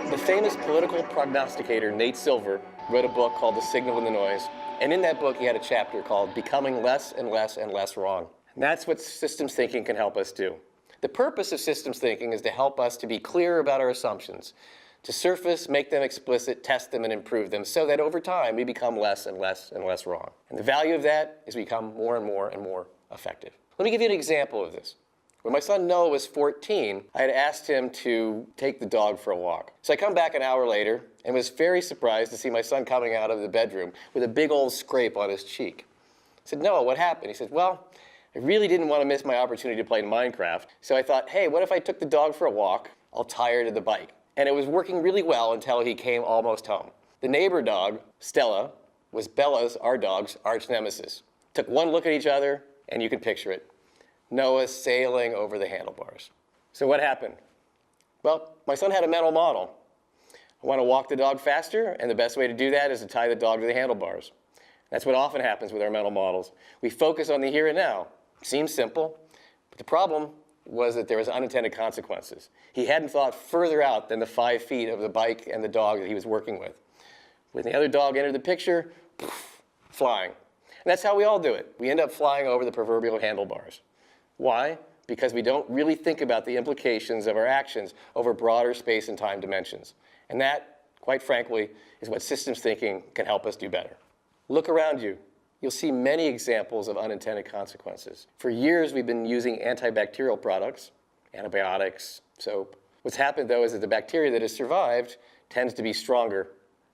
The famous political prognosticator Nate Silver wrote a book called The Signal in the Noise. And in that book, he had a chapter called Becoming Less and Less and Less Wrong. And that's what systems thinking can help us do. The purpose of systems thinking is to help us to be clear about our assumptions, to surface, make them explicit, test them, and improve them so that over time we become less and less and less wrong. And the value of that is we become more and more and more effective. Let me give you an example of this. When my son Noah was 14, I had asked him to take the dog for a walk. So I come back an hour later and was very surprised to see my son coming out of the bedroom with a big old scrape on his cheek. I said, Noah, what happened? He said, well, I really didn't want to miss my opportunity to play Minecraft. So I thought, hey, what if I took the dog for a walk? I'll tie her to the bike. And it was working really well until he came almost home. The neighbor dog, Stella, was Bella's, our dog's, arch nemesis. Took one look at each other, and you can picture it. Noah sailing over the handlebars. So what happened? Well, my son had a mental model. I want to walk the dog faster, and the best way to do that is to tie the dog to the handlebars. That's what often happens with our mental models. We focus on the here and now. Seems simple, but the problem was that there was unintended consequences. He hadn't thought further out than the 5 feet of the bike and the dog that he was working with. When the other dog entered the picture, poof, flying. And that's how we all do it. We end up flying over the proverbial handlebars. Why? Because we don't really think about the implications of our actions over broader space and time dimensions. And that, quite frankly, is what systems thinking can help us do better. Look around you. You'll see many examples of unintended consequences. For years, we've been using antibacterial products, antibiotics, soap. What's happened, though, is that the bacteria that has survived tends to be stronger.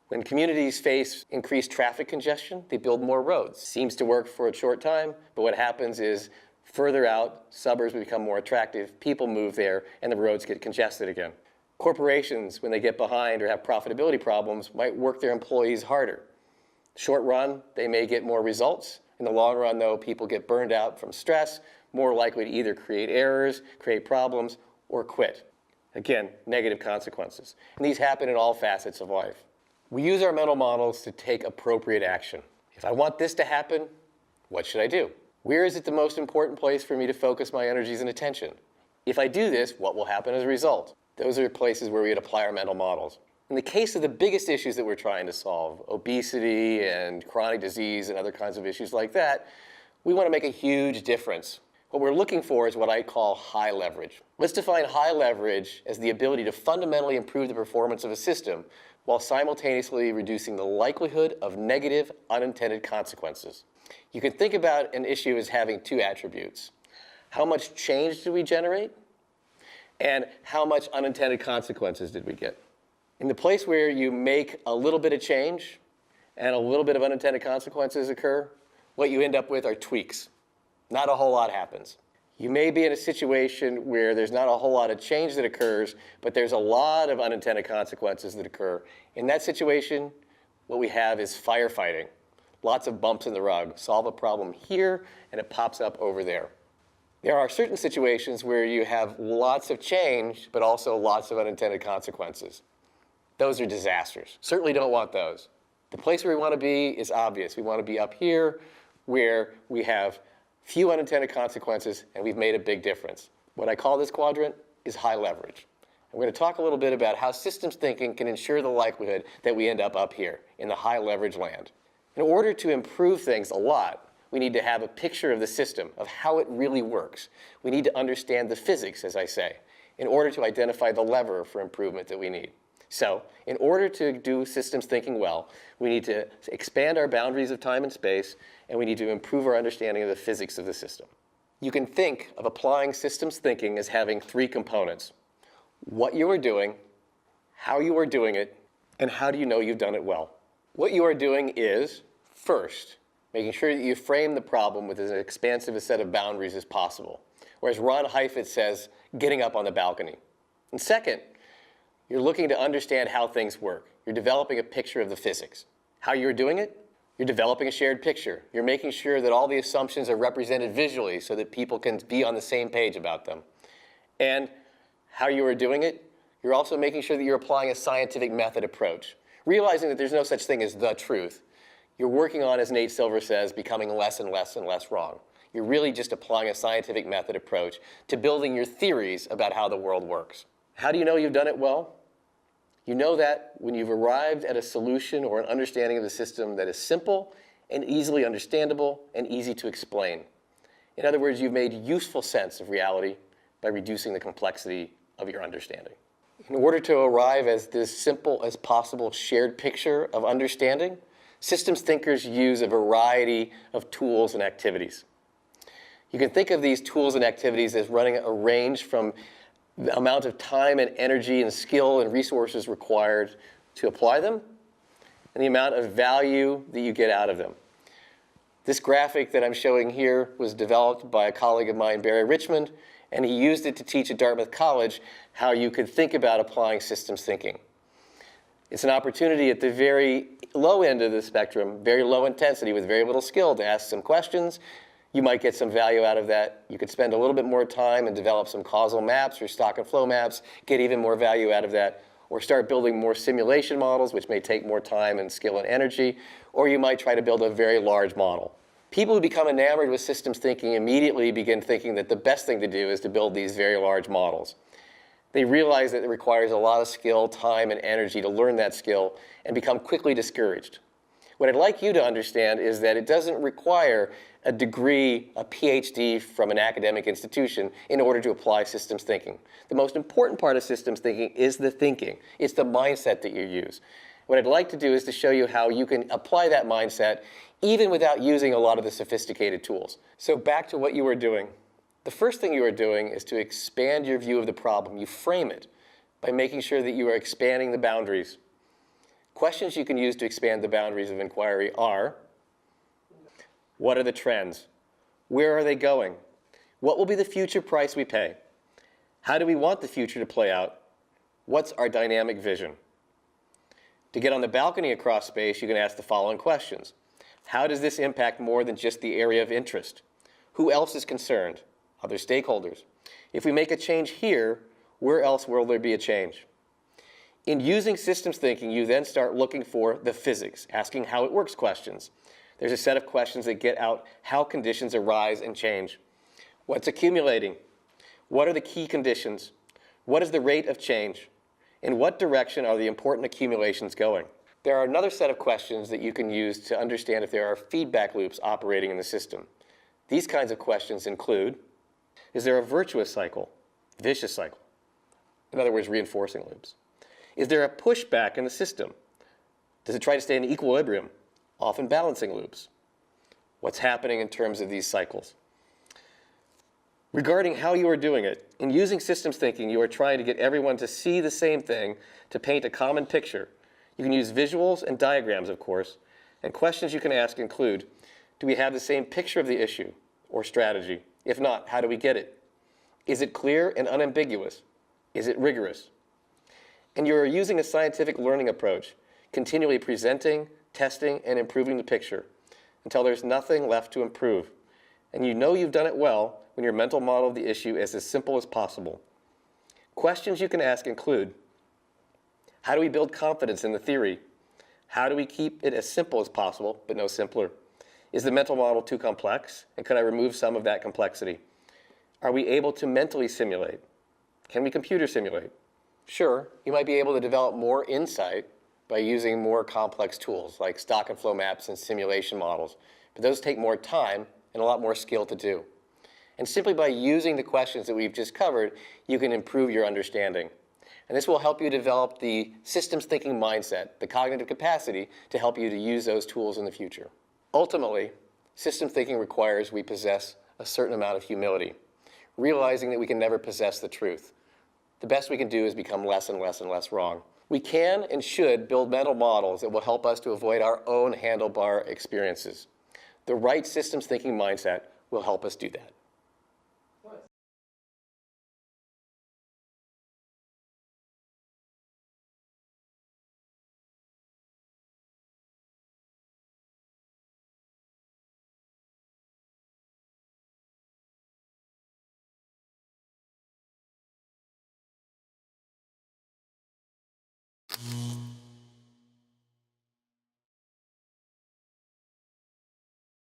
When communities face increased traffic congestion, they build more roads. Seems to work for a short time, but what happens is further out, suburbs become more attractive, people move there, and the roads get congested again. Corporations, when they get behind or have profitability problems, might work their employees harder. Short run, they may get more results. In the long run, though, people get burned out from stress, more likely to either create errors, create problems, or quit. Again, negative consequences. And these happen in all facets of life. We use our mental models to take appropriate action. If I want this to happen, what should I do? Where is it the most important place for me to focus my energies and attention? If I do this, what will happen as a result? Those are places where we would apply our mental models. In the case of the biggest issues that we're trying to solve, obesity and chronic disease and other kinds of issues like that, we want to make a huge difference. What we're looking for is what I call high leverage. Let's define high leverage as the ability to fundamentally improve the performance of a system while simultaneously reducing the likelihood of negative, unintended consequences. You can think about an issue as having two attributes. How much change did we generate? And how much unintended consequences did we get? In the place where you make a little bit of change and a little bit of unintended consequences occur, what you end up with are tweaks. Not a whole lot happens. You may be in a situation where there's not a whole lot of change that occurs, but there's a lot of unintended consequences that occur. In that situation, what we have is firefighting. Lots of bumps in the rug. Solve a problem here, and it pops up over there. There are certain situations where you have lots of change, but also lots of unintended consequences. Those are disasters. Certainly don't want those. The place where we want to be is obvious. We want to be up here where we have few unintended consequences and we've made a big difference. What I call this quadrant is high leverage. I'm going to talk a little bit about how systems thinking can ensure the likelihood that we end up here in the high leverage land. In order to improve things a lot, we need to have a picture of the system, of how it really works. We need to understand the physics, as I say, in order to identify the lever for improvement that we need. So, in order to do systems thinking well, we need to expand our boundaries of time and space, and we need to improve our understanding of the physics of the system. You can think of applying systems thinking as having three components: what you are doing, how you are doing it, and how do you know you've done it well. What you are doing is, first, making sure that you frame the problem with as expansive a set of boundaries as possible, or as Ron Heifetz says, getting up on the balcony. And second, you're looking to understand how things work. You're developing a picture of the physics. How you're doing it? You're developing a shared picture. You're making sure that all the assumptions are represented visually so that people can be on the same page about them. And how you are doing it? You're also making sure that you're applying a scientific method approach, realizing that there's no such thing as the truth. You're working on, as Nate Silver says, becoming less and less and less wrong. You're really just applying a scientific method approach to building your theories about how the world works. How do you know you've done it well? You know that when you've arrived at a solution or an understanding of the system that is simple and easily understandable and easy to explain. In other words, you've made useful sense of reality by reducing the complexity of your understanding. In order to arrive at this simple as possible shared picture of understanding, systems thinkers use a variety of tools and activities. You can think of these tools and activities as running a range from the amount of time and energy and skill and resources required to apply them and the amount of value that you get out of them. This graphic that I'm showing here was developed by a colleague of mine, Barry Richmond, and he used it to teach at Dartmouth College how you could think about applying systems thinking. It's an opportunity at the very low end of the spectrum, very low intensity with very little skill, to ask some questions. You might get some value out of that. You could spend a little bit more time and develop some causal maps or stock and flow maps, get even more value out of that, or start building more simulation models, which may take more time and skill and energy, or you might try to build a very large model. People who become enamored with systems thinking immediately begin thinking that the best thing to do is to build these very large models. They realize that it requires a lot of skill, time, and energy to learn that skill and become quickly discouraged. What I'd like you to understand is that it doesn't require a degree, a PhD from an academic institution in order to apply systems thinking. The most important part of systems thinking is the thinking. It's the mindset that you use. What I'd like to do is to show you how you can apply that mindset even without using a lot of the sophisticated tools. So back to what you were doing. The first thing you are doing is to expand your view of the problem. You frame it by making sure that you are expanding the boundaries. Questions you can use to expand the boundaries of inquiry are, what are the trends? Where are they going? What will be the future price we pay? How do we want the future to play out? What's our dynamic vision? To get on the balcony across space, you can ask the following questions. How does this impact more than just the area of interest? Who else is concerned? Other stakeholders. If we make a change here, where else will there be a change? In using systems thinking, you then start looking for the physics, asking how it works questions. There's a set of questions that get out how conditions arise and change. What's accumulating? What are the key conditions? What is the rate of change? In what direction are the important accumulations going? There are another set of questions that you can use to understand if there are feedback loops operating in the system. These kinds of questions include, is there a virtuous cycle, vicious cycle? In other words, reinforcing loops. Is there a pushback in the system? Does it try to stay in equilibrium, often balancing loops? What's happening in terms of these cycles? Regarding how you are doing it, in using systems thinking, you are trying to get everyone to see the same thing, to paint a common picture. You can use visuals and diagrams, of course, and questions you can ask include, do we have the same picture of the issue or strategy? If not, how do we get it? Is it clear and unambiguous? Is it rigorous? And you are using a scientific learning approach, continually presenting, testing, and improving the picture until there's nothing left to improve. And you know you've done it well when your mental model of the issue is as simple as possible. Questions you can ask include, how do we build confidence in the theory? How do we keep it as simple as possible, but no simpler? Is the mental model too complex? And could I remove some of that complexity? Are we able to mentally simulate? Can we computer simulate? Sure, you might be able to develop more insight by using more complex tools like stock and flow maps and simulation models, but those take more time and a lot more skill to do. And simply by using the questions that we've just covered, you can improve your understanding. And this will help you develop the systems thinking mindset, the cognitive capacity to help you to use those tools in the future. Ultimately, system thinking requires we possess a certain amount of humility, realizing that we can never possess the truth. The best we can do is become less and less and less wrong. We can and should build mental models that will help us to avoid our own handlebar experiences. The right systems thinking mindset will help us do that.